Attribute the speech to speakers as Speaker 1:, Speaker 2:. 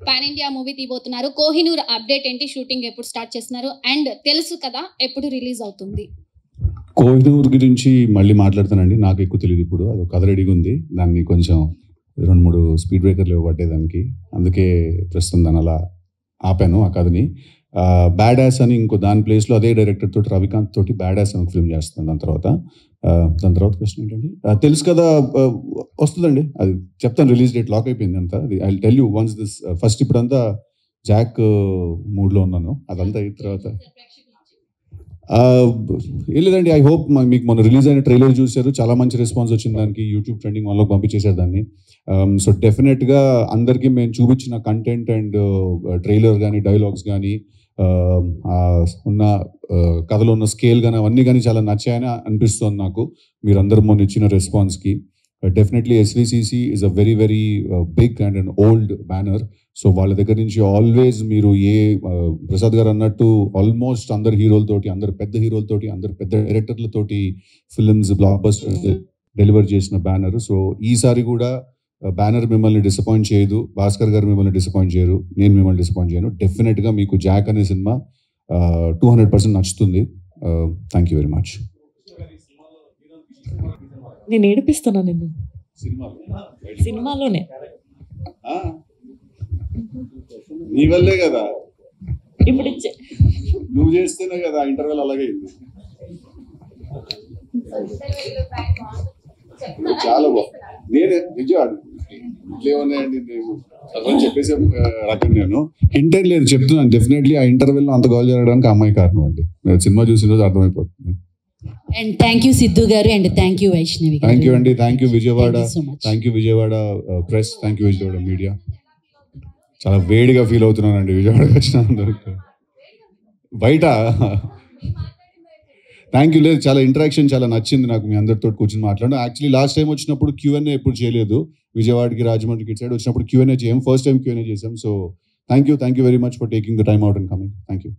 Speaker 1: Pan India movie తీయబోతున్నారు. Kohinoor update ఏంటి, shooting ఎప్పుడు స్టార్ట్ చేస్తున్నారు, అండ్ తెలుసు కదా ఎప్పుడు రిలీజ్ అవుతుంది?
Speaker 2: కోహినూర్ గురించి మళ్ళీ మాట్లాడతానండి. నాకు ఎక్కువ తెలియదు. ఇప్పుడు అది కథ రెడీగా ఉంది. దాన్ని కొంచెం 2-3 స్పీడ్ బ్రేకర్లు ఇవ్వబట్టేదానికి, అందుకే ప్రస్తుతం దాన్ని అలా ఆపాను ఆ కథని. బ్యాడ్ యాస్ అని ఇంకో దాని ప్లేస్లో అదే డైరెక్టర్ తోటి, రవికాంత్ తోటి బ్యాడ్ యాస్ అని ఒక ఫిల్మ్ చేస్తాను. దాని తర్వాత క్వశ్చన్ ఏంటండి? తెలుసు కదా వస్తుందండి, అది చెప్తాను. రిలీజ్ డేట్ లాక్ అయిపోయింది అంతా. అది I tell you once this first. ఇప్పుడంతా జాక్ మూడ్లో ఉన్నాను. అదంతా అయిన తర్వాత ఏం లేదండి. ఐ హోప్ మీకు మొన్న రిలీజ్ అయిన ట్రైలర్ చూశారు, చాలా మంచి రెస్పాన్స్ వచ్చింది దానికి. యూట్యూబ్ ట్రెండింగ్ వన్లోకి పంపించేశారు దాన్ని. సో డెఫినెట్గా అందరికీ మేము చూపించిన కంటెంట్ అండ్ ట్రైలర్ కానీ, డైలాగ్స్ కానీ, ఉన్న కథలో ఉన్న స్కేల్ కానీ, అవన్నీ కానీ చాలా నచ్చాయని అనిపిస్తుంది నాకు, మీరందరూ మొన్న ఇచ్చిన రెస్పాన్స్కి. Definitely SVCC is a very very big and an old banner. So వాళ్ళ దగ్గర నుంచి ఆల్వేస్ మీరు ప్రసాద్ గారు అన్నట్టు ఆల్మోస్ట్ అందరు హీరోలతోటి, అందరు పెద్ద హీరోలతోటి, అందరు పెద్ద డైరెక్టర్లతోటి ఫిల్మ్స్, బ్లాక్ బస్టర్స్ డెలివర్ చేసిన బ్యానర్. సో ఈసారి కూడా బ్యానర్ మిమ్మల్ని డిసప్పాయింట్ చేయదు, భాస్కర్ గారు మిమ్మల్ని డిసప్పాయింట్ చేయరు, నేను మిమ్మల్ని డిసప్పాయింట్ చేయను. డెఫినెట్గా మీకు జాక్ అనే సినిమా 200% నచ్చుతుంది. Thank you very much.
Speaker 3: నేను ఏడిపిస్తున్నా నిన్ను సినిమాలోనే.
Speaker 2: నీ వల్లే కదా,
Speaker 3: ఇప్పుడు
Speaker 2: నువ్వు చేస్తేనే కదా ఇంటర్వెల్ అలాగే అయింది. చాలా బాగుంది. నేను నిజం ఇట్లే ఉన్నాయండి అసలు చెప్పేసే రకం. నేను ఇంటర్ లేదు చెప్తున్నాను. డెఫినెట్లీ ఆ ఇంటర్వెల్లో అంత గోల్ జరగడానికి అమ్మాయి కారణం అండి. సినిమా చూసిన రోజు అర్థమైపోతుంది.
Speaker 4: And thank you Sidhu garu, and thank you Vaishnavi garu.
Speaker 2: Thank you అండి. Thank you Vijayawada.
Speaker 4: Thank you so much.
Speaker 2: Thank you Vijayawada press. Thank you Vijayawada media. చాలా వేడిగా ఫీల్ అవుతున్నానండి విజయవాడకి వచ్చినందుకు. బయట థ్యాంక్ యూ. లేదు, చాలా ఇంటరాక్షన్ చాలా నచ్చింది నాకు, మీ అందరితో కూర్చొని మాట్లాడడం. యాక్చువల్లీ లాస్ట్ టైం వచ్చినప్పుడు Q&A ఎప్పుడు చేయలేదు. విజయవాడకి, రాజమండ్రికి సైడ్ వచ్చినప్పుడు Q&A చేయం. ఫస్ట్ టైం Q&A చేసాం. So thank you very much for taking the time out and coming. Thank you.